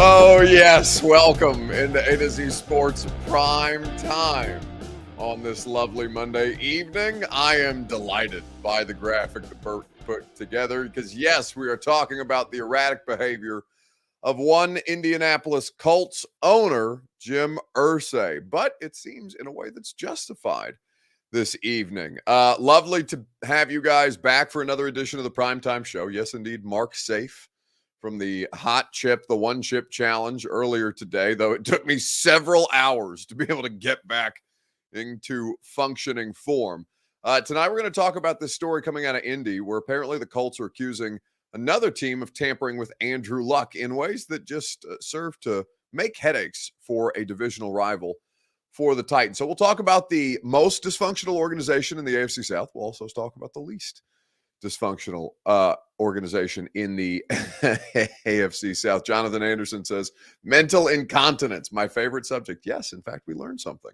Oh, yes. Welcome into A to Z Sports Prime Time on this lovely Monday evening. I am delighted by the graphic that Bert put together because, yes, we are talking about the erratic behavior of one Indianapolis Colts owner, Jim Irsay, but it seems in a way that's justified this evening. Lovely to have you guys back for another edition of the Primetime Show. Yes, indeed, Mark Safe from the hot chip, the one chip challenge earlier today, though it took me several hours to be able to get back into functioning form. Tonight, we're going to talk about this story coming out of Indy, where apparently the Colts are accusing another team of tampering with Andrew Luck in ways that just serve to make headaches for a divisional rival for the Titans. So we'll talk about the most dysfunctional organization in the AFC South. We'll also talk about the least dysfunctional organization in the AFC South. Jonathan Anderson says, mental incontinence, my favorite subject. Yes, in fact, we learned something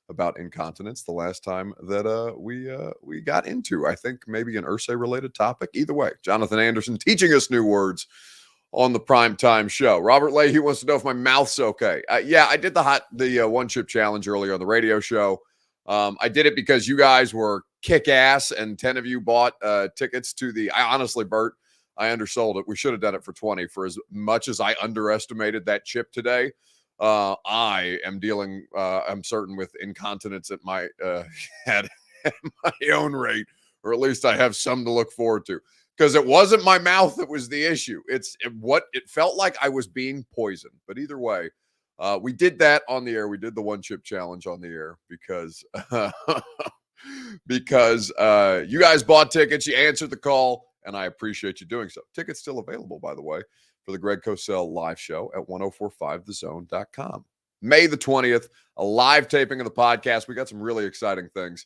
about incontinence the last time that we got into, I think, maybe an Irsay-related topic. Either way, Jonathan Anderson teaching us new words on the Primetime Show. Robert Leahy wants to know if my mouth's okay. Yeah, I did the one-chip challenge earlier on the radio show. I did it because you guys were kick-ass, and 10 of you bought tickets to honestly, Bert, I undersold it. We should have done it for 20. For as much as I underestimated that chip today, I am dealing, I'm certain, with incontinence at my at my own rate, or at least I have some to look forward to. Because it wasn't my mouth that was the issue. It felt like I was being poisoned. But either way, we did that on the air. We did the one chip challenge on the air because you guys bought tickets, you answered the call, and I appreciate you doing so. Tickets still available, by the way, for the Greg Cosell live show at 1045thezone.com. May the 20th, a live taping of the podcast. We got some really exciting things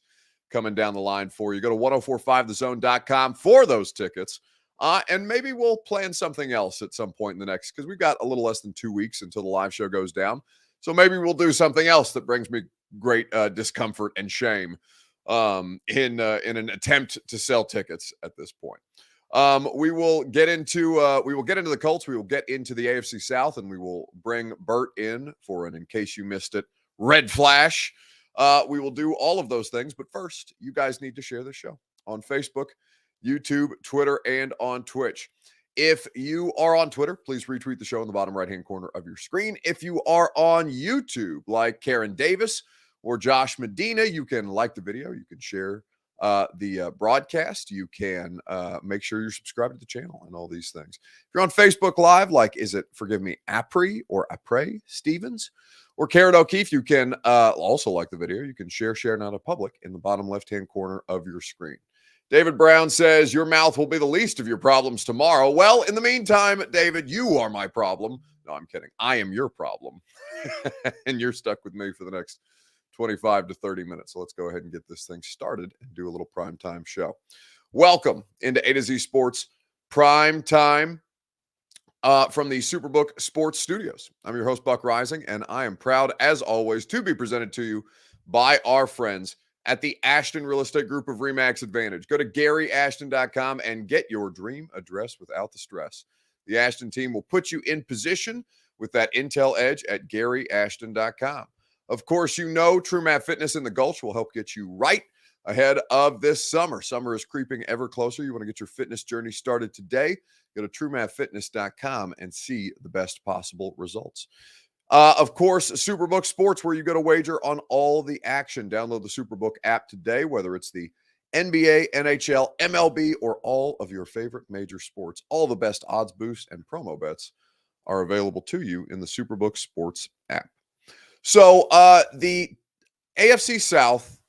coming down the line for you. Go to 1045thezone.com for those tickets. And maybe we'll plan something else at some point in the next, because we've got a little less than 2 weeks until the live show goes down. So maybe we'll do something else that brings me great discomfort and shame in an attempt to sell tickets at this point. We will get into the Colts. We will get into the AFC South, and we will bring Bert in for an in case you missed it red flash. We will do all of those things, but first, you guys need to share this show on Facebook, YouTube, Twitter, and on Twitch. If you are on Twitter, please retweet the show in the bottom right-hand corner of your screen. If you are on YouTube, like Karen Davis or Josh Medina, you can like the video. You can share the broadcast. You can make sure you're subscribed to the channel and all these things. If you're on Facebook Live, like, Apri or Apre Stevens or Karen O'Keefe, you can also like the video. You can share not a public in the bottom left-hand corner of your screen. David Brown says, your mouth will be the least of your problems tomorrow. Well, in the meantime, David, you are my problem. No, I'm kidding. I am your problem. And you're stuck with me for the next 25 to 30 minutes. So let's go ahead and get this thing started and do a little primetime show. Welcome into A to Z Sports Prime Time from the Superbook Sports Studios. I'm your host, Buck Rising, and I am proud, as always, to be presented to you by our friends at the Ashton Real Estate Group of RE/MAX Advantage. Go to GaryAshton.com and get your dream address without the stress. The Ashton team will put you in position with that intel edge at GaryAshton.com. Of course, you know TrueMath Fitness in the Gulch will help get you right ahead of this summer. Summer is creeping ever closer. You want to get your fitness journey started today? Go to TrueMathFitness.com and see the best possible results. Of course, Superbook Sports, where you go to wager on all the action. Download the Superbook app today, whether it's the NBA, NHL, MLB, or all of your favorite major sports. All the best odds boosts and promo bets are available to you in the Superbook Sports app. So the AFC South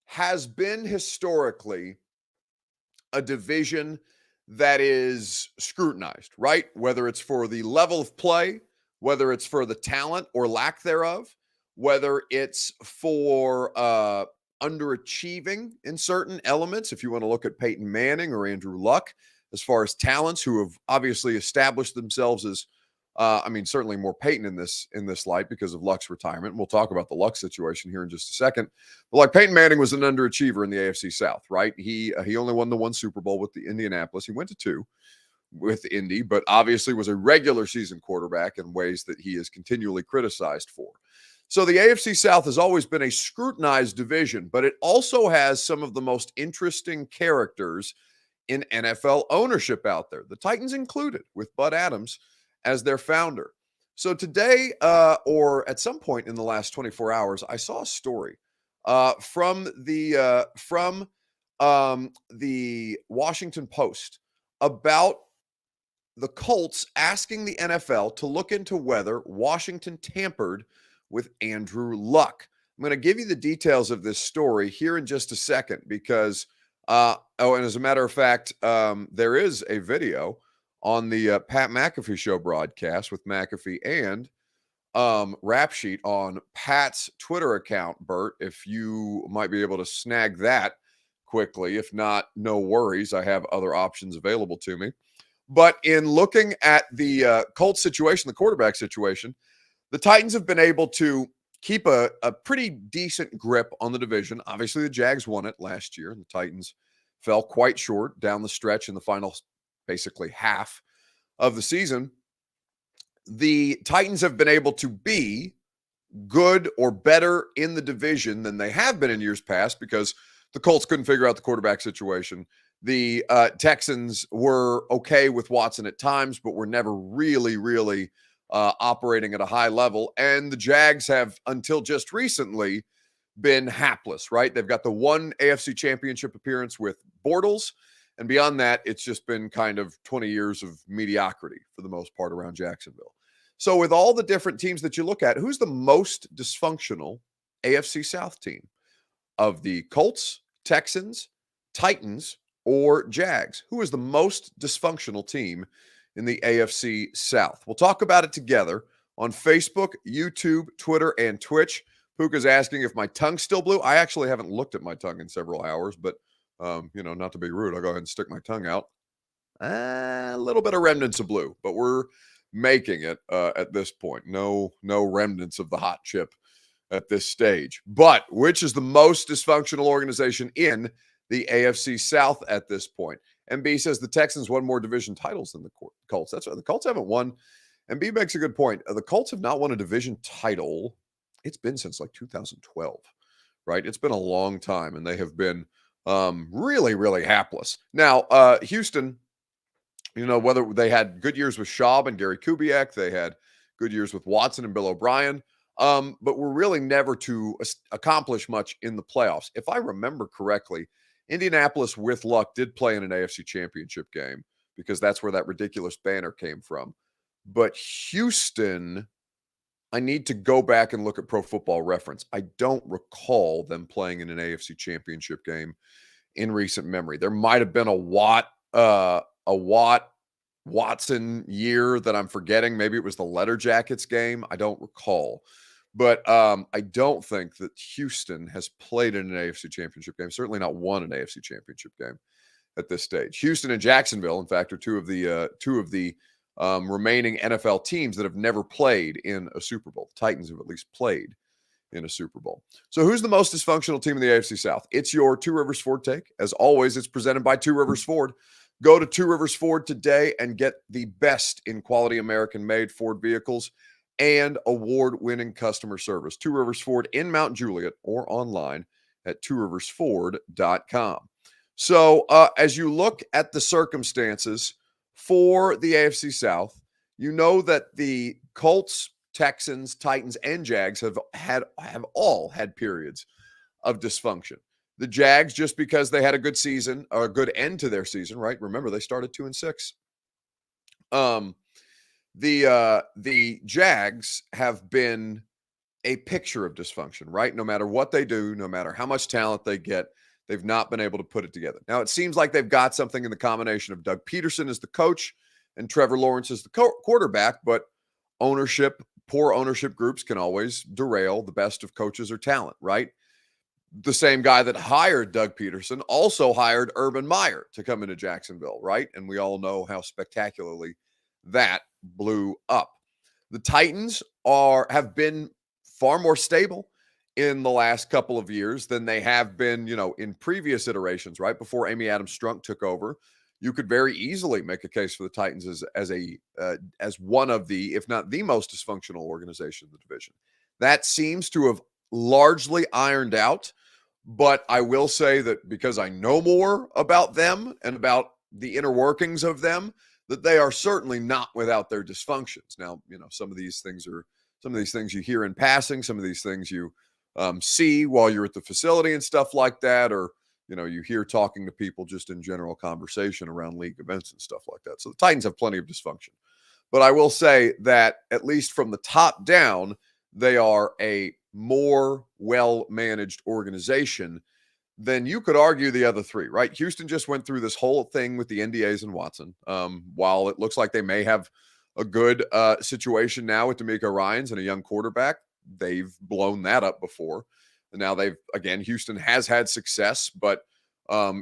has been historically a division that is scrutinized, right? Whether it's for the level of play, whether it's for the talent or lack thereof, whether it's for underachieving in certain elements. If you want to look at Peyton Manning or Andrew Luck, as far as talents who have obviously established themselves as, certainly more Peyton in this light because of Luck's retirement. And we'll talk about the Luck situation here in just a second. But like Peyton Manning was an underachiever in the AFC South, right? He only won the one Super Bowl with the Indianapolis. He went to two with Indy, but obviously was a regular season quarterback in ways that he is continually criticized for. So the AFC South has always been a scrutinized division, but it also has some of the most interesting characters in NFL ownership out there, the Titans included, with Bud Adams as their founder. So today, or at some point in the last 24 hours, I saw a story from the Washington Post about the Colts asking the NFL to look into whether Washington tampered with Andrew Luck. I'm going to give you the details of this story here in just a second because, and as a matter of fact, there is a video on the Pat McAfee show broadcast with McAfee and Rap Sheet on Pat's Twitter account, Bert, if you might be able to snag that quickly. If not, no worries. I have other options available to me. But in looking at the Colts situation, the quarterback situation, the Titans have been able to keep a pretty decent grip on the division. Obviously, the Jags won it last year, and the Titans fell quite short down the stretch in the final, basically half of the season. The Titans have been able to be good or better in the division than they have been in years past because the Colts couldn't figure out the quarterback situation. The Texans were okay with Watson at times, but were never really operating at a high level. And the Jags have, until just recently, been hapless, right? They've got the one AFC championship appearance with Bortles. And beyond that, it's just been kind of 20 years of mediocrity for the most part around Jacksonville. So with all the different teams that you look at, who's the most dysfunctional AFC South team? Of the Colts, Texans, Titans, or Jags? Who is the most dysfunctional team in the AFC South? We'll talk about it together on Facebook, YouTube, Twitter, and Twitch. Puka's asking if my tongue's still blue. I actually haven't looked at my tongue in several hours, but, not to be rude, I'll go ahead and stick my tongue out. A little bit of remnants of blue, but we're making it at this point. No remnants of the hot chip at this stage. But which is the most dysfunctional organization in the AFC South at this point? MB says the Texans won more division titles than the Colts. That's right. The Colts haven't won. MB makes a good point. The Colts have not won a division title. It's been since like 2012, right? It's been a long time, and they have been really hapless. Now, Houston, whether they had good years with Schaub and Gary Kubiak, they had good years with Watson and Bill O'Brien. But we're really never to accomplish much in the playoffs. If I remember correctly, Indianapolis with luck did play in an AFC championship game because that's where that ridiculous banner came from. But Houston, I need to go back and look at Pro Football Reference. I don't recall them playing in an AFC championship game in recent memory. There might have been a Watson year that I'm forgetting. Maybe it was the Letter Jackets game. I don't recall. But I don't think that Houston has played in an AFC championship game, certainly not won an AFC championship game at this stage. Houston and Jacksonville, in fact, are two of the remaining NFL teams that have never played in a Super Bowl. The Titans have at least played in a Super Bowl. So who's the most dysfunctional team in the AFC South? It's your Two Rivers Ford take. As always, it's presented by Two Rivers Ford. Go to Two Rivers Ford today and get the best in quality American-made Ford vehicles and award-winning customer service. Two Rivers Ford in Mount Juliet or online at tworiversford.com. So as you look at the circumstances for the AFC South, you know that the Colts, Texans, Titans, and Jags have all had periods of dysfunction. The Jags, just because they had a good season or a good end to their season, right? Remember, they started 2-6. The Jags have been a picture of dysfunction, right? No matter what they do, no matter how much talent they get, they've not been able to put it together. Now, it seems like they've got something in the combination of Doug Peterson as the coach and Trevor Lawrence as the quarterback, but poor ownership groups can always derail the best of coaches or talent, right? The same guy that hired Doug Peterson also hired Urban Meyer to come into Jacksonville, right? And we all know how spectacularly that blew up. The Titans have been far more stable in the last couple of years than they have been, in previous iterations, right? Before Amy Adams Strunk took over. you could very easily make a case for the Titans as one of the, if not the most dysfunctional organization in the division. That seems to have largely ironed out, but I will say that because I know more about them and about the inner workings of them, that they are certainly not without their dysfunctions. Now, some of these things you hear in passing, some of these things you see while you're at the facility and stuff like that, or you hear talking to people just in general conversation around league events and stuff like that. So the Titans have plenty of dysfunction. But I will say that at least from the top down, they are a more well-managed organization than you could argue the other three, right? Houston just went through this whole thing with the NDAs and Watson. While it looks like they may have a good situation now with D'Amico Ryans and a young quarterback, they've blown that up before. And now Houston has had success, but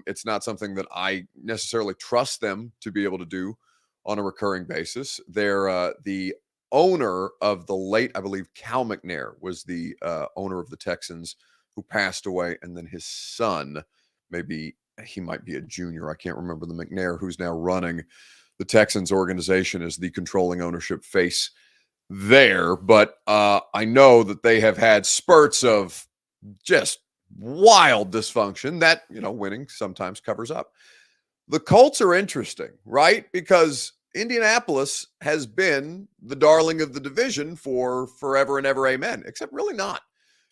it's not something that I necessarily trust them to be able to do on a recurring basis. They're the owner of the late, I believe, Cal McNair was the owner of the Texans, who passed away, and then his son, maybe he might be a junior, I can't remember, the McNair, who's now running the Texans organization as the controlling ownership face there. But I know that they have had spurts of just wild dysfunction that, winning sometimes covers up. The Colts are interesting, right? Because Indianapolis has been the darling of the division for forever and ever, amen, except really not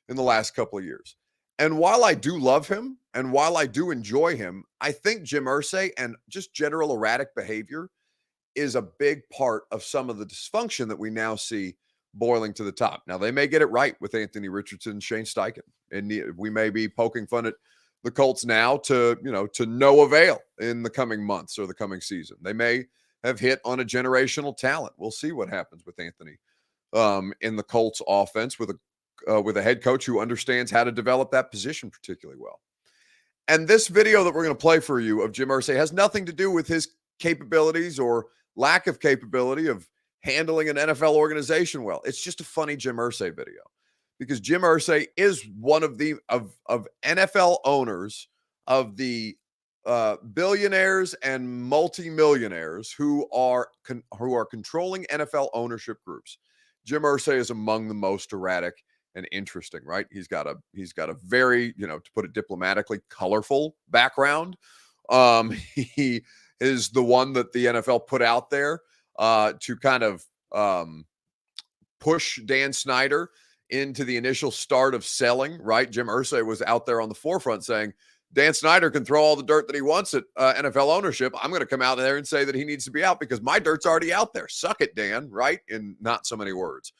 in the last couple of years. And while I do love him and while I do enjoy him, I think Jim Irsay and just general erratic behavior is a big part of some of the dysfunction that we now see boiling to the top. Now, they may get it right with Anthony Richardson and Shane Steichen, and we may be poking fun at the Colts now to no avail in the coming months or the coming season. They may have hit on a generational talent. We'll see what happens with Anthony in the Colts offense with a head coach who understands how to develop that position particularly well. And this video that we're going to play for you of Jim Irsay has nothing to do with his capabilities or lack of capability of handling an NFL organization well. It's just a funny Jim Irsay video, because Jim Irsay is one of the of NFL owners, of the billionaires and multimillionaires who are controlling NFL ownership groups. Jim Irsay is among the most erratic and interesting, right? He's got a very, to put it diplomatically, colorful background. He is the one that the NFL put out there to kind of push Dan Snyder into the initial start of selling, right? Jim Irsay was out there on the forefront saying, Dan Snyder can throw all the dirt that he wants at NFL ownership. I'm going to come out there and say that he needs to be out because my dirt's already out there. Suck it, Dan, right? In not so many words.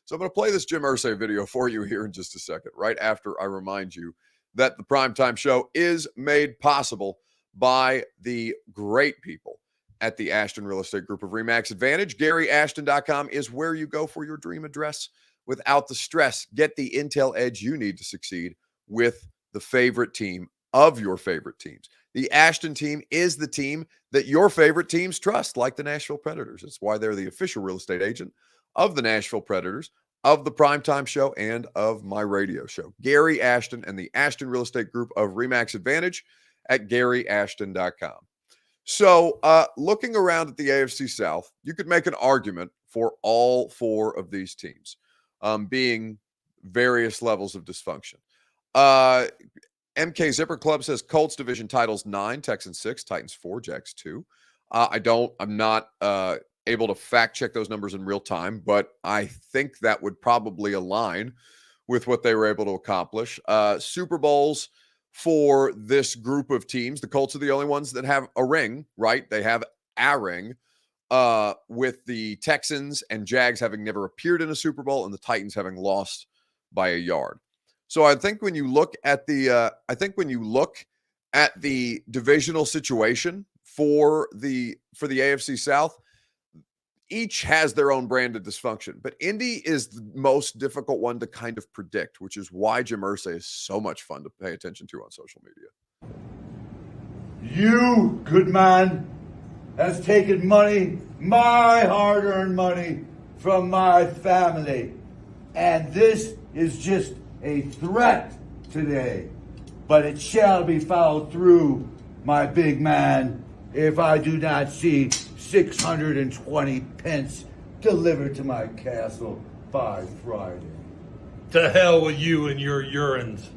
So I'm going to play this Jim Irsay video for you here in just a second, right after I remind you that the Primetime Show is made possible by the great people at the Ashton Real Estate Group of RE/MAX Advantage. GaryAshton.com is where you go for your dream address without the stress. Get the intel edge you need to succeed with the favorite team of your favorite teams. The Ashton team is the team that your favorite teams trust, like the Nashville Predators. It's why they're the official real estate agent of the Nashville Predators, of the Primetime Show, and of my radio show. Gary Ashton and the Ashton Real Estate Group of RE/MAX Advantage at GaryAshton.com. So looking around at the AFC South, you could make an argument for all four of these teams being various levels of dysfunction. MK Zipper Club says Colts division titles 9, Texans 6, Titans 4, Jags 2. I'm not able to fact check those numbers in real time, but I think that would probably align with what they were able to accomplish. Super Bowls for this group of teams. The Colts are the only ones that have a ring, right? They have a ring, with the Texans and Jags having never appeared in a Super Bowl and the Titans having lost by a yard. So I think when you look at the divisional situation for the AFC South, each has their own brand of dysfunction, but Indy is the most difficult one to kind of predict, which is why Jim Irsay is so much fun to pay attention to on social media. You, good man, has taken money, my hard-earned money, from my family, and this is just a threat today, but it shall be followed through, my big man, if I do not see 620 pence delivered to my castle by Friday. To hell with you and your urines.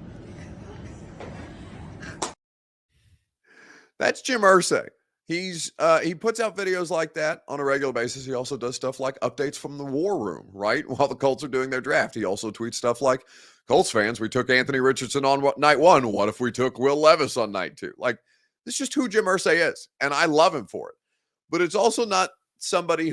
That's Jim Irsay. He puts out videos like that on a regular basis. He also does stuff like updates from the war room, right? While the Colts are doing their draft. He also tweets stuff like, Colts fans, we took Anthony Richardson on night 1. What if we took Will Levis on night 2? Like, this is just who Jim Irsay is, and I love him for it. But it's also not somebody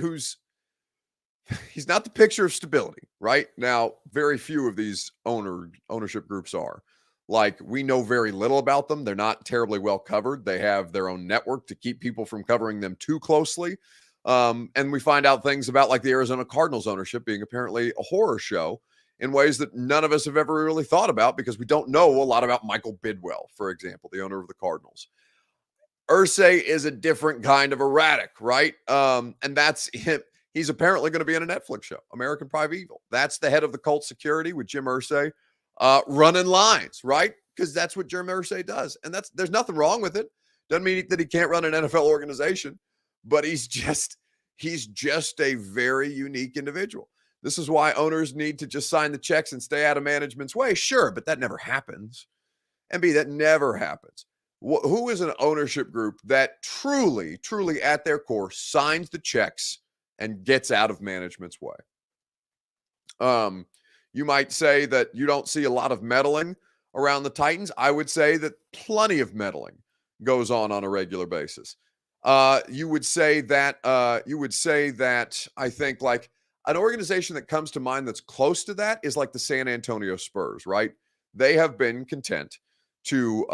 he's not the picture of stability, right? Now, very few of these ownership groups are. Like, we know very little about them. They're not terribly well covered. They have their own network to keep people from covering them too closely. And we find out things about, like, the Arizona Cardinals ownership being apparently a horror show in ways that none of us have ever really thought about, because we don't know a lot about Michael Bidwell, for example, the owner of the Cardinals. Irsay is a different kind of erratic, right? And that's him. He's apparently going to be in a Netflix show, American Private Evil. That's the head of the cult security with Jim Irsay running lines, right? Because that's what Jim Irsay does. And there's nothing wrong with it. Doesn't mean that he can't run an NFL organization, but he's just a very unique individual. This is why owners need to just sign the checks and stay out of management's way. Sure, but that never happens. And B, that never happens. Who is an ownership group that truly, truly at their core signs the checks and gets out of management's way? You might say that you don't see a lot of meddling around the Titans. I would say that plenty of meddling goes on a regular basis. You would say that I think, like, an organization that comes to mind that's close to that is like the San Antonio Spurs, right? They have been content to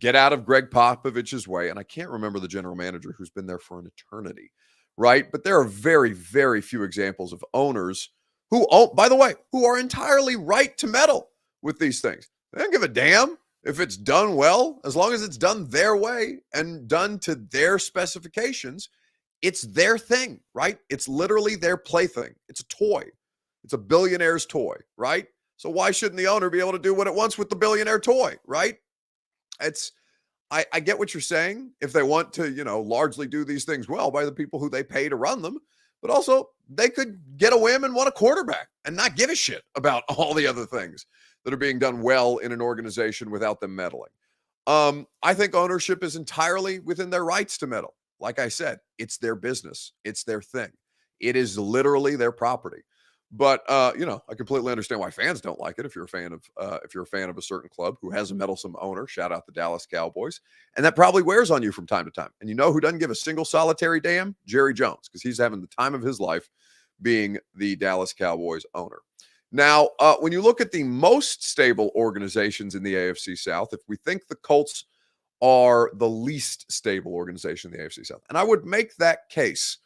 get out of Greg Popovich's way. And I can't remember the general manager, who's been there for an eternity, right? But there are very, very few examples of owners who, by the way, who are entirely right to meddle with these things. They don't give a damn if it's done well, as long as it's done their way and done to their specifications. It's their thing, right? It's literally their plaything. It's a toy. It's a billionaire's toy, right? So why shouldn't the owner be able to do what it wants with the billionaire toy, right? I get what you're saying. If they want to, largely do these things well by the people who they pay to run them, but also they could get a whim and want a quarterback and not give a shit about all the other things that are being done well in an organization without them meddling. I think ownership is entirely within their rights to meddle. Like I said, it's their business. It's their thing. It is literally their property. But I completely understand why fans don't like it. If you're a fan of a certain club who has a meddlesome owner, shout out the Dallas Cowboys, and that probably wears on you from time to time. And you know who doesn't give a single solitary damn? Jerry Jones, because he's having the time of his life being the Dallas Cowboys owner. Now, when you look at the most stable organizations in the AFC South, if we think the Colts are the least stable organization in the AFC South, and I would make that case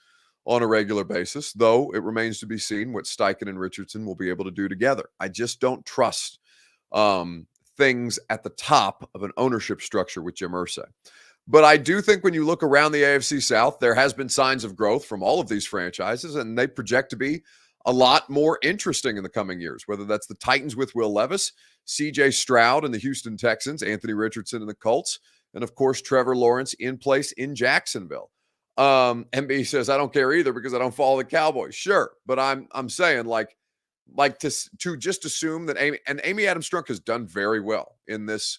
on a regular basis, though it remains to be seen what Steichen and Richardson will be able to do together. I just don't trust things at the top of an ownership structure with Jim Irsay. But I do think when you look around the AFC South, there has been signs of growth from all of these franchises, and they project to be a lot more interesting in the coming years, whether that's the Titans with Will Levis, C.J. Stroud and the Houston Texans, Anthony Richardson and the Colts, and, of course, Trevor Lawrence in place in Jacksonville. MB says, I don't care either because I don't follow the Cowboys. Sure. But I'm saying like to just assume that Amy Adams-Strunk has done very well in this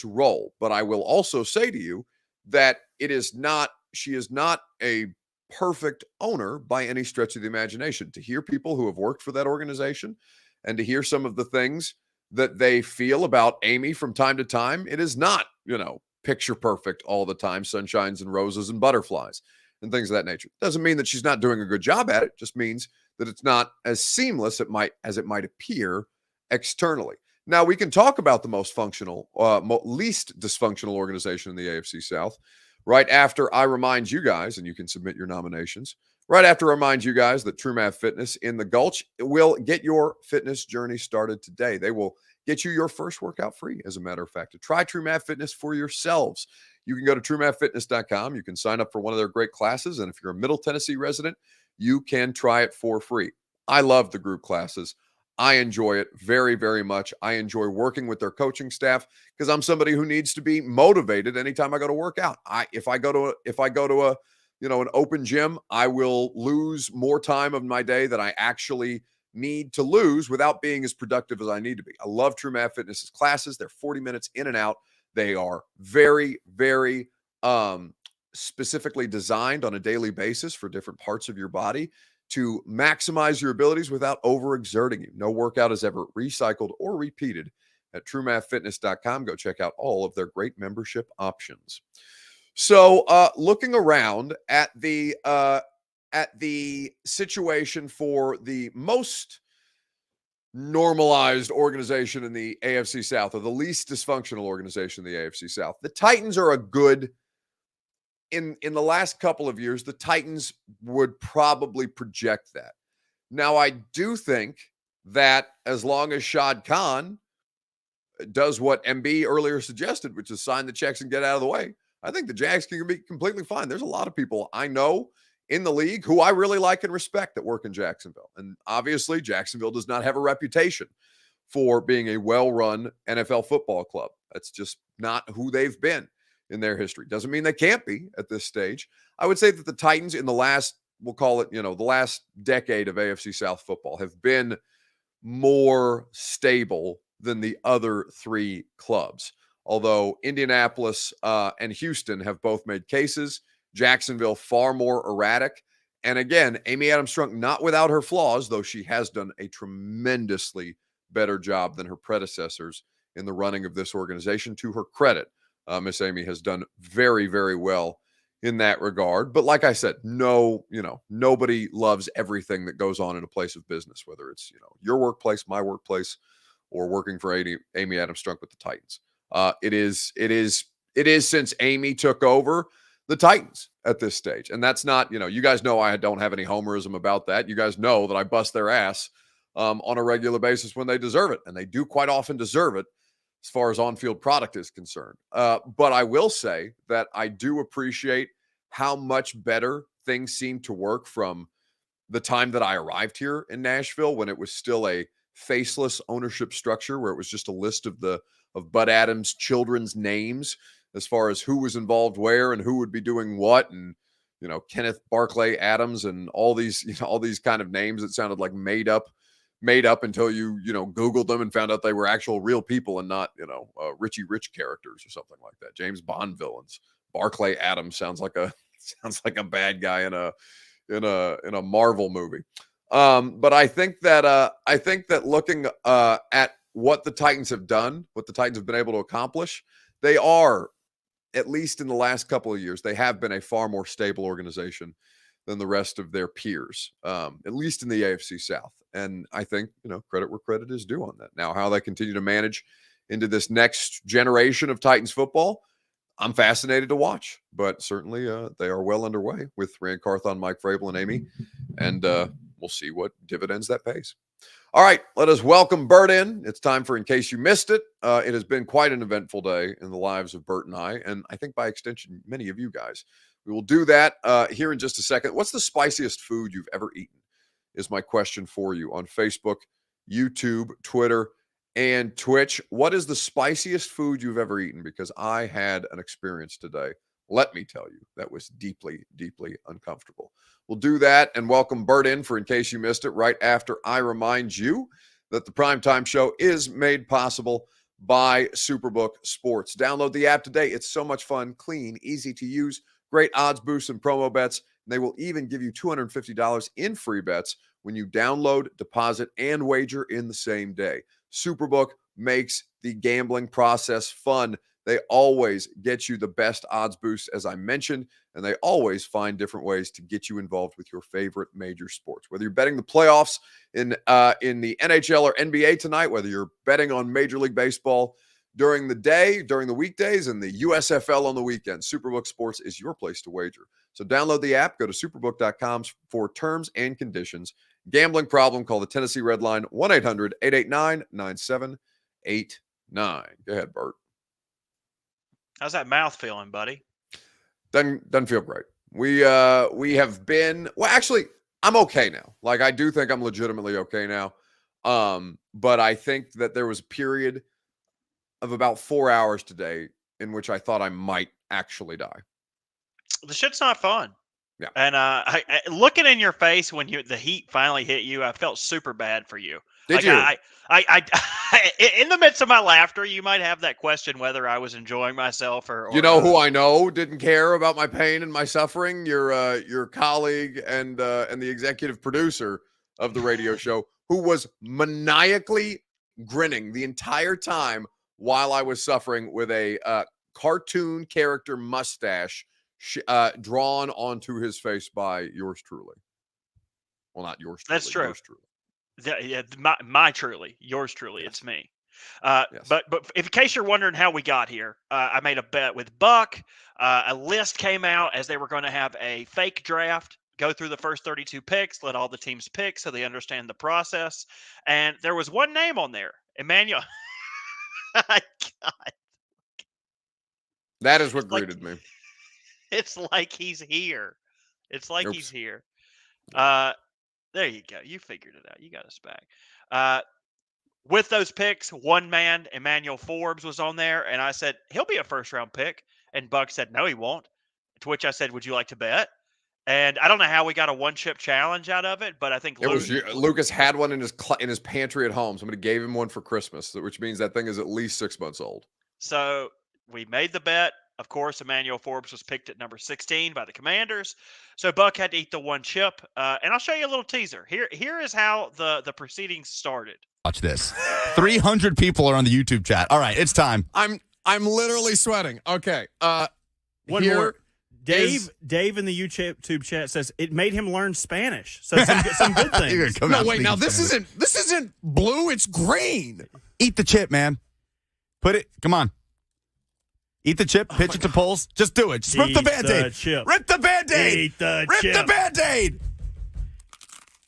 role. But I will also say to you that she is not a perfect owner by any stretch of the imagination. To hear people who have worked for that organization and to hear some of the things that they feel about Amy from time to time, it is not, picture perfect all the time, sunshines and roses and butterflies and things of that nature. Doesn't mean that she's not doing a good job at it. Just means that it's not as seamless as it might appear externally. Now, we can talk about the least dysfunctional organization in the AFC South right after I remind you guys, and you can submit your nominations, right after I remind you guys that True Math Fitness in the Gulch will get your fitness journey started today. They will get you your first workout free, as a matter of fact. To try True Math Fitness for yourselves, you can go to TrueMathFitness.com. You can sign up for one of their great classes, and if you're a Middle Tennessee resident, you can try it for free. I love the group classes. I enjoy it very, very much. I enjoy working with their coaching staff because I'm somebody who needs to be motivated anytime I go to work out. If I go to a an open gym, I will lose more time of my day than I actually need to lose without being as productive as I need to be. I love True Math Fitness's classes. They're 40 minutes in and out. They are very, very specifically designed on a daily basis for different parts of your body to maximize your abilities without overexerting you. No workout is ever recycled or repeated. At truemathfitness.com, go check out all of their great membership options. So, looking around at the situation for the most normalized organization in the AFC South, or the least dysfunctional organization in the AFC South, the Titans are a good. In the last couple of years, the Titans would probably project that. Now, I do think that as long as Shad Khan does what MB earlier suggested, which is sign the checks and get out of the way, I think the Jags can be completely fine. There's a lot of people I know in the league who I really like and respect that work in Jacksonville. And obviously, Jacksonville does not have a reputation for being a well-run NFL football club. That's just not who they've been in their history. Doesn't mean they can't be at this stage. I would say that the Titans in the last, we'll call it, the last decade of AFC South football have been more stable than the other three clubs. Although Indianapolis and Houston have both made cases, Jacksonville far more erratic. And again, Amy Adams-Strunk, not without her flaws, though she has done a tremendously better job than her predecessors in the running of this organization. To her credit, Miss Amy has done very, very well in that regard. But like I said, nobody loves everything that goes on in a place of business, whether it's, your workplace, my workplace, or working for Amy Adams-Strunk with the Titans. It is since Amy took over the Titans at this stage. And that's not, you guys know I don't have any homerism about that. You guys know that I bust their ass on a regular basis when they deserve it. And they do quite often deserve it as far as on-field product is concerned. But I will say that I do appreciate how much better things seem to work from the time that I arrived here in Nashville, when it was still a faceless ownership structure where it was just a list of Bud Adams' children's names as far as who was involved where and who would be doing what. And, Kenneth Barclay Adams and all these kind of names that sounded like made up until you Googled them and found out they were actual real people and not, Richie Rich characters or something like that. James Bond villains. Barclay Adams sounds like a bad guy in a Marvel movie. But I think that looking at what the Titans have done, what the Titans have been able to accomplish, they are, at least in the last couple of years, they have been a far more stable organization than the rest of their peers, at least in the AFC South. And I think, credit where credit is due on that. Now, how they continue to manage into this next generation of Titans football, I'm fascinated to watch. But certainly they are well underway with Rand Carthon, Mike Vrabel, and Amy. And we'll see what dividends that pays. All right, let us welcome Bert in. It's time for In Case You Missed It. It has been quite an eventful day in the lives of Bert and I think by extension, many of you guys. We will do that here in just a second. What's the spiciest food you've ever eaten is my question for you on Facebook, YouTube, Twitter, and Twitch. What is the spiciest food you've ever eaten? Because I had an experience today, let me tell you, that was deeply, deeply uncomfortable. We'll do that and welcome Bert in for In Case You Missed It right after I remind you that the Primetime Show is made possible by Superbook Sports. Download the app today. It's so much fun, clean, easy to use, great odds boosts and promo bets. And they will even give you $250 in free bets when you download, deposit, and wager in the same day. Superbook makes the gambling process fun. They always get you the best odds boosts, as I mentioned, and they always find different ways to get you involved with your favorite major sports. Whether you're betting the playoffs in the NHL or NBA tonight, whether you're betting on Major League Baseball during the day, during the weekdays, and the USFL on the weekend, Superbook Sports is your place to wager. So download the app, go to superbook.com for terms and conditions. Gambling problem, call the Tennessee Red Line, 1-800-889-9789. Go ahead, Bert. How's that mouth feeling, buddy? Doesn't feel great. We have been, well, actually, I'm okay now. Like, I do think I'm legitimately okay now. But I think that there was a period of about 4 hours today in which I thought I might actually die. The shit's not fun. Yeah. And I looking in your face when the heat finally hit you, I felt super bad for you. Did you? I in the midst of my laughter, you might have that question whether I was enjoying myself or You know who I know didn't care about my pain and my suffering? Your colleague and the executive producer of the radio show, who was maniacally grinning the entire time while I was suffering with a cartoon character mustache drawn onto his face by yours truly. Well, not yours truly. That's true. Yours truly. Yeah, my truly, yours truly, Yes. it's me. Yes. But if, in case you're wondering how we got here, I made a bet with Buck. A list came out as they were going to have a fake draft, go through the first 32 picks, let all the teams pick so they understand the process. And there was one name on there, Emmanuel. God, That is what It's like- greeted me. it's like he's here. It's like Oops. he's here. There you go. You figured it out. You got us back. With those picks, one man, Emmanuel Forbes, was on there, and I said, he'll be a first-round pick. And Buck said, no, he won't. To which I said, would you like to bet? And I don't know how we got a one-chip challenge out of it, but I think Lucas had one in his pantry at home. Somebody gave him one for Christmas, which means that thing is at least 6 months old. So we made the bet. Of course, Emmanuel Forbes was picked at number 16 by the Commanders. So Buck had to eat the one chip. And I'll show you a little teaser. Here is how the proceedings started. Watch this. 300 people are on the YouTube chat. All right, it's time. I'm literally sweating. Okay. One here more. Dave is- in the YouTube chat says it made him learn Spanish. So some good You're things. gonna come No, out wait. Now speaking this Spanish. isn't blue. It's green. Eat the chip, man. Put it. Come on. Eat the chip. Pitch it to Poles. Just do it. Just rip the Eat Band-Aid. the chip. Rip the Band-Aid. Eat the Rip chip. the Band-Aid.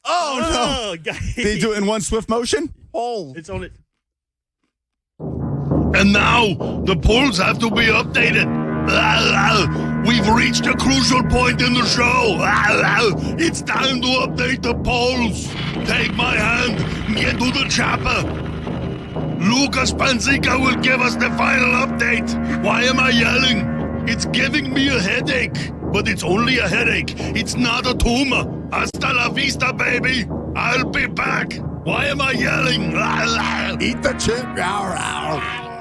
Oh, no. God. Did he do it in one swift motion? Oh, It's on it. And now the polls have to be updated. We've reached a crucial point in the show. It's time to update the polls. Take my hand, get to the chopper. Lucas Panzica will give us the final update. Why am I yelling? It's giving me a headache, but it's only a headache. It's not a tumor. Hasta la vista, baby. I'll be back. Why am I yelling? Eat the chip. Ow,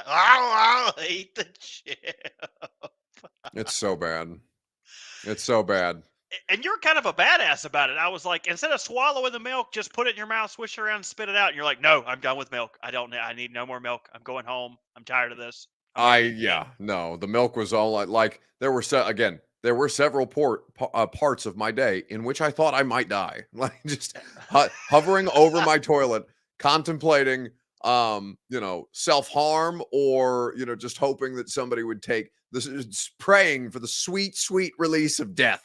ow. Eat the chip. It's so bad. It's so bad. And you're kind of a badass about it. I was like, instead of swallowing the milk, just put it in your mouth, swish it around, and spit it out. And you're like, no, I'm done with milk. I need no more milk. I'm going home. I'm tired of this. No, the milk was all like there were several parts of my day in which I thought I might die, like just hovering over my toilet, contemplating, self-harm or, just hoping that somebody would take this, praying for the sweet, sweet release of death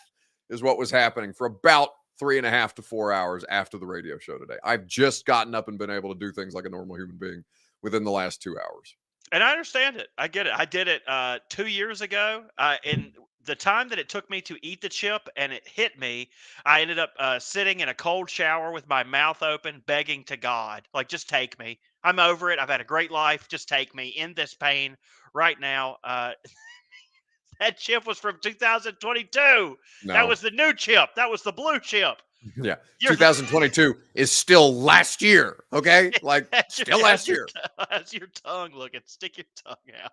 is what was happening for about 3.5 to 4 hours after the radio show today. I've just gotten up and been able to do things like a normal human being within the last 2 hours. And I understand it. I get it. I did it 2 years ago. In the time that it took me to eat the chip and it hit me, I ended up sitting in a cold shower with my mouth open, begging to God, like, just take me. I'm over it. I've had a great life. Just take me in this pain right now. That chip was from 2022. No. That was the new chip. That was the blue chip. Yeah. You're- 2022 is still last year. Okay. Like still last year. How's your tongue looking? Stick your tongue out.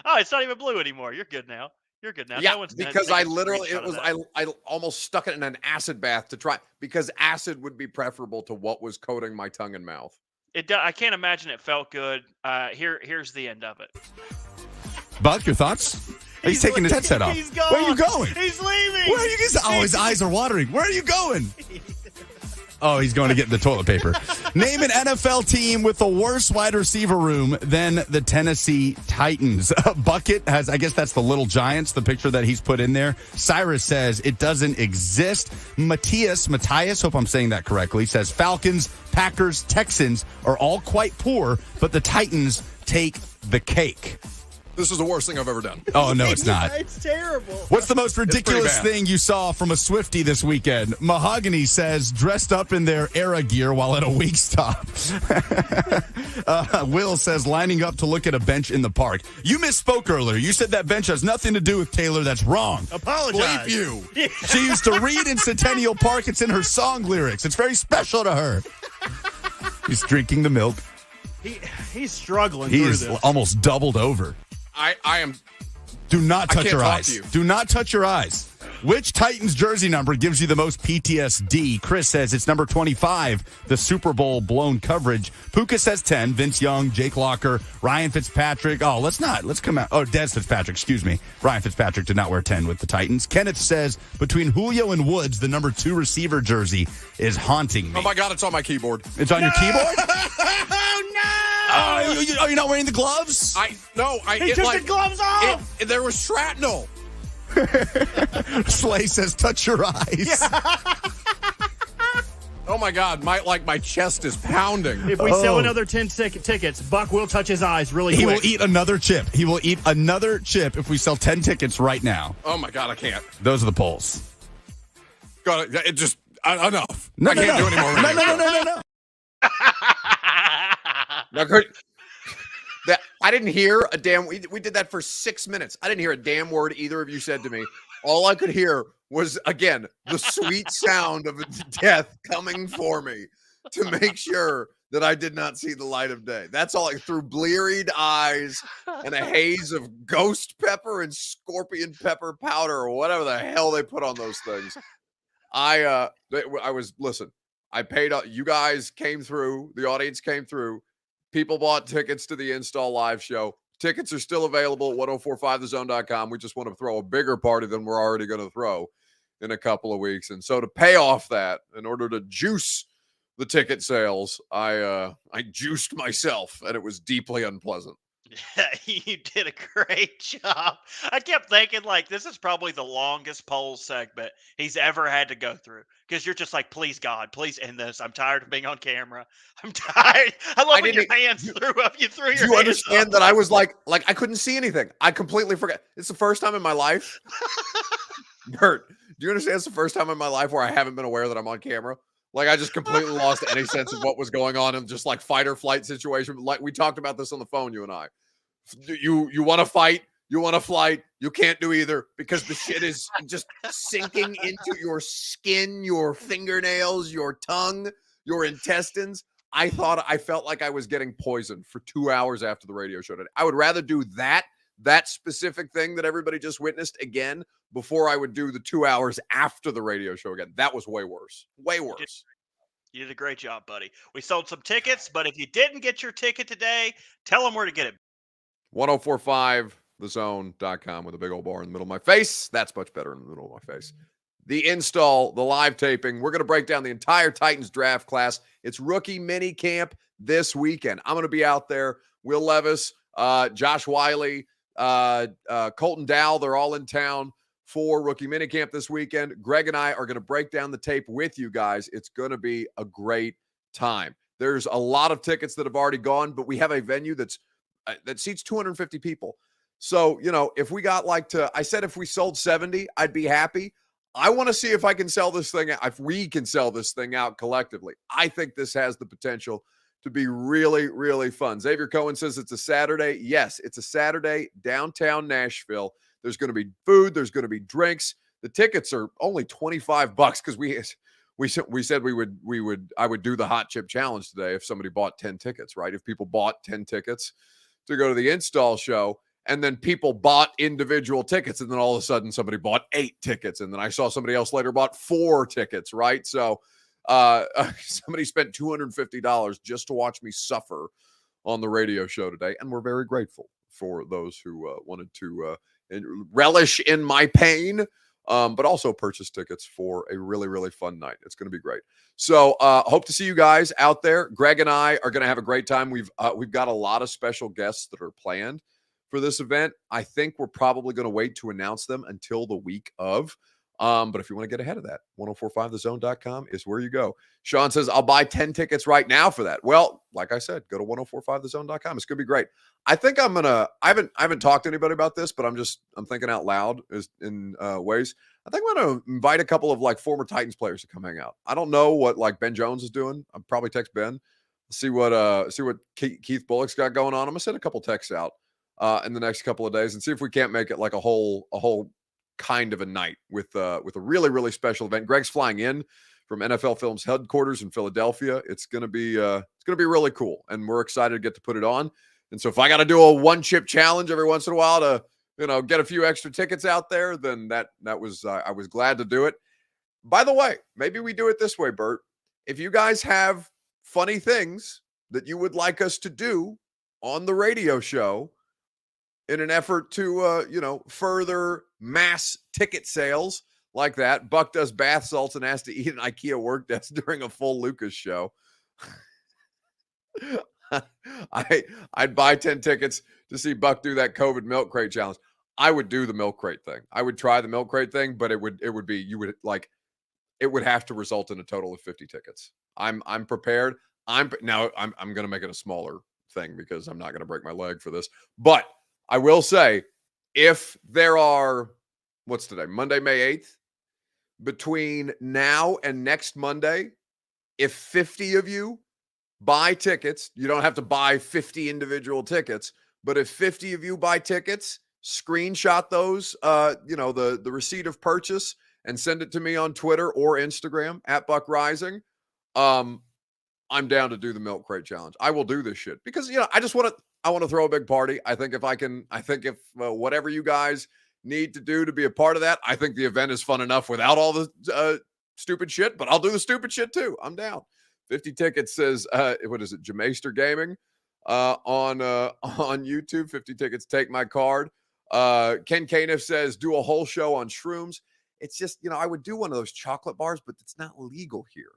Oh, it's not even blue anymore. You're good now. You're good now. Yeah, No one's gonna because take I a literally, screenshot it of was, that. I almost stuck it in an acid bath to try, because acid would be preferable to what was coating my tongue and mouth. I can't imagine it felt good. Here's the end of it. Buck, your thoughts? He's taking his headset off. He's gone. Where are you going? He's leaving. Where are you guys? Oh, his eyes are watering. Where are you going? Oh, he's going to get the toilet paper. Name an NFL team with a worse wide receiver room than the Tennessee Titans. Bucket has, I guess that's the Little Giants, the picture that he's put in there. Cyrus says it doesn't exist. Matthias, hope I'm saying that correctly, says Falcons, Packers, Texans are all quite poor, but the Titans take the cake. This is the worst thing I've ever done. Oh, no, it's not. It's terrible. What's the most ridiculous bad. thing you saw from a Swiftie this weekend? Mahogany says dressed up in their era gear while at a Wingstop. Will says lining up to look at a bench in the park. You misspoke earlier. You said that bench has nothing to do with Taylor. That's wrong. Apologize. Bleep you. She used to read in Centennial Park. It's in her song lyrics. It's very special to her. He's drinking the milk. He's struggling He through is this. almost doubled over. I am. Do not I touch can't your talk eyes. to you. Do not touch your eyes. Which Titans jersey number gives you the most PTSD? Chris says it's number 25, the Super Bowl blown coverage. Puka says 10, Vince Young, Jake Locker, Ryan Fitzpatrick. Oh, let's come out. Oh, Des Fitzpatrick, excuse me. Ryan Fitzpatrick did not wear 10 with the Titans. Kenneth says between Julio and Woods, the number 2 receiver jersey is haunting me. Oh my God! It's on my keyboard. It's on your keyboard? Oh, no! Oh, you're not wearing the gloves? He took the gloves off! There was shrapnel. Slay says touch your eyes. Oh my God! My chest is pounding. If we sell another 10 tickets, Buck will touch his eyes really He quick. will eat another chip. He will eat another chip if we sell 10 tickets right now. Oh my God! I can't. Those are the polls. God, it just enough. No, I can't do any more. No. Now, Kurt, that I didn't hear a damn. We did that for 6 minutes. I didn't hear a damn word either of you said to me. All I could hear was again the sweet sound of death coming for me to make sure that I did not see the light of day. That's all. Through bleary-eyed eyes and a haze of ghost pepper and scorpion pepper powder or whatever the hell they put on those things. I was listen. I paid. You guys came through. The audience came through. People bought tickets to the Install Live show. Tickets are still available at 1045thezone.com. We just want to throw a bigger party than we're already going to throw in a couple of weeks. And so to pay off that, in order to juice the ticket sales, I juiced myself, and it was deeply unpleasant. You did a great job. I kept thinking, this is probably the longest poll segment he's ever had to go through. Because you're just like, please, God, please end this. I'm tired of being on camera. I'm tired. I love when your hands threw up. You threw your hands You understand up. that I was like I couldn't see anything. I completely forgot. It's the first time in my life. Bert, do you understand it's the first time in my life where I haven't been aware that I'm on camera? I just completely lost any sense of what was going on in just fight or flight situation. Like we talked about this on the phone, you and I. You want to fight, you want to flight, you can't do either because the shit is just sinking into your skin, your fingernails, your tongue, your intestines. I felt like I was getting poisoned for 2 hours after the radio show today. I would rather do that specific thing that everybody just witnessed again before I would do the 2 hours after the radio show again. That was way worse. Way worse. You did a great job, buddy. We sold some tickets, but if you didn't get your ticket today, tell them where to get it. 1045thezone.com with a big old bar in the middle of my face. That's much better in the middle of my face. The install, the live taping. We're going to break down the entire Titans draft class. It's rookie mini camp this weekend. I'm going to be out there. Will Levis, Josh Wiley, Colton Dow, they're all in town for rookie mini camp this weekend. Greg and I are going to break down the tape with you guys. It's going to be a great time. There's a lot of tickets that have already gone, but we have a venue that seats 250 people. So, if we got I said if we sold 70, I'd be happy. I want to see if I can sell this thing, if we can sell this thing out collectively. I think this has the potential to be really, really fun. Xavier Cohen says it's a Saturday. Yes, it's a Saturday, downtown Nashville. There's going to be food. There's going to be drinks. The tickets are only $25 because we said I would do the hot chip challenge today if somebody bought 10 tickets, right? If people bought 10 tickets to go to the install show, and then people bought individual tickets, and then all of a sudden somebody bought 8 tickets, and then I saw somebody else later bought 4 tickets, right? So somebody spent $250 just to watch me suffer on the radio show today, and we're very grateful for those who wanted to relish in my pain, but also purchase tickets for a really, really fun night. It's going to be great. So hope to see you guys out there. Greg and I are going to have a great time. We've got a lot of special guests that are planned for this event. I think we're probably going to wait to announce them until the week of. But if you want to get ahead of that, 1045thezone.com is where you go. Sean says, I'll buy 10 tickets right now for that. Well, like I said, go to 1045thezone.com. It's going to be great. I think I'm going to, I haven't talked to anybody about this, but I'm thinking out loud in ways. I think I'm going to invite a couple of like former Titans players to come hang out. I don't know what like Ben Jones is doing. I'll probably text Ben, see what Keith Bullock's got going on. I'm going to send a couple texts out in the next couple of days and see if we can't make it like a whole kind of a night with a really, really special event. Greg's flying in from NFL Films headquarters in Philadelphia. It's gonna be really cool, and we're excited to get to put it on. And so if I got to do a one chip challenge every once in a while to get a few extra tickets out there, then I was glad to do it. By the way, maybe we do it this way, Bert. If you guys have funny things that you would like us to do on the radio show in an effort to, further mass ticket sales like that. Buck does bath salts and has to eat an IKEA work desk during a full Lucas show. I'd buy 10 tickets to see Buck do that COVID milk crate challenge. I would do the milk crate thing. I would try the milk crate thing, but it would have to result in a total of 50 tickets. I'm prepared. I'm going to make it a smaller thing because I'm not going to break my leg for this, but I will say, if there are, what's today? Monday, May 8th. Between now and next Monday, if 50 of you buy tickets, you don't have to buy 50 individual tickets, but if 50 of you buy tickets, screenshot those, the receipt of purchase and send it to me on Twitter or Instagram at Buck Rising. I'm down to do the milk crate challenge. I will do this shit because, I want to throw a big party. I think if whatever you guys need to do to be a part of that, I think the event is fun enough without all the stupid shit, but I'll do the stupid shit too. I'm down. 50 tickets says, what is it? Jamaister Gaming on YouTube. 50 tickets, take my card. Ken Caniff says, do a whole show on shrooms. It's just, I would do one of those chocolate bars, but it's not legal here,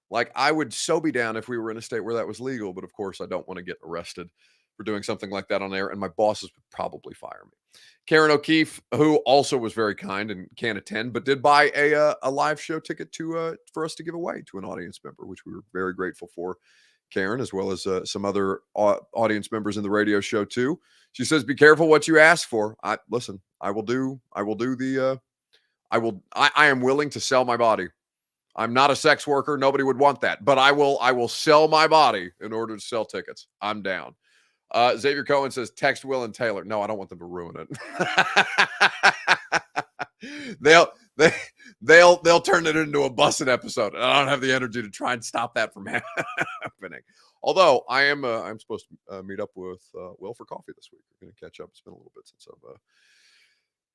Like, I would so be down if we were in a state where that was legal, but of course I don't want to get arrested for doing something like that on air, and my bosses would probably fire me. Karen O'Keefe, who also was very kind and can't attend, but did buy a live show ticket for us to give away to an audience member, which we were very grateful for, Karen, as well as some other audience members in the radio show too. She says, "Be careful what you ask for." I am willing to sell my body. I'm not a sex worker. Nobody would want that, but I will sell my body in order to sell tickets. I'm down. Xavier Cohen says, text Will and Taylor. No, I don't want them to ruin it. They'll turn it into a busted episode, and I don't have the energy to try and stop that from happening. Although I'm supposed to meet up with Will for coffee this week. We're going to catch up. It's been a little bit since I've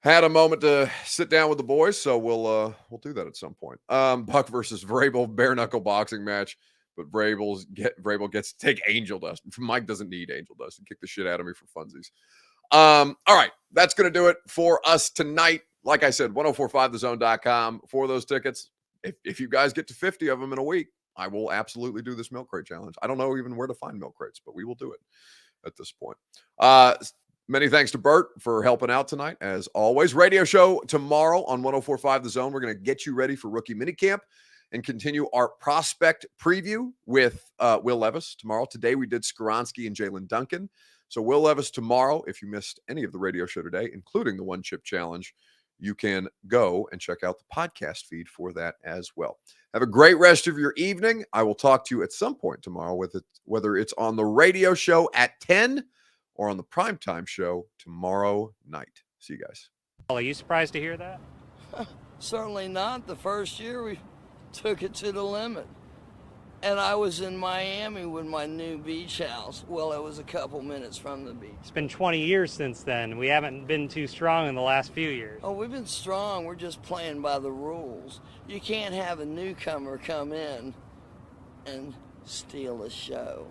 had a moment to sit down with the boys, so we'll do that at some point. Buck versus Vrabel bare knuckle boxing match, but Vrabel gets to take angel dust. Mike doesn't need angel dust and kick the shit out of me for funsies. All right, that's gonna do it for us tonight. Like I said, 1045thezone.com for those tickets. If you guys get to 50 of them in a week, I will absolutely do this milk crate challenge. I don't know even where to find milk crates, but we will do it at this point. Many thanks to Bert for helping out tonight, as always. Radio show tomorrow on 1045 The Zone. We're going to get you ready for rookie minicamp and continue our prospect preview with Will Levis tomorrow. Today we did Skoronski and Jalen Duncan. So Will Levis tomorrow. If you missed any of the radio show today, including the One Chip Challenge, you can go and check out the podcast feed for that as well. Have a great rest of your evening. I will talk to you at some point tomorrow, whether it's on the radio show at 10 or on the primetime show tomorrow night. See you guys. Are you surprised to hear that? Certainly not. The first year we took it to the limit. And I was in Miami with my new beach house. Well, it was a couple minutes from the beach. It's been 20 years since then. We haven't been too strong in the last few years. Oh, we've been strong. We're just playing by the rules. You can't have a newcomer come in and steal a show.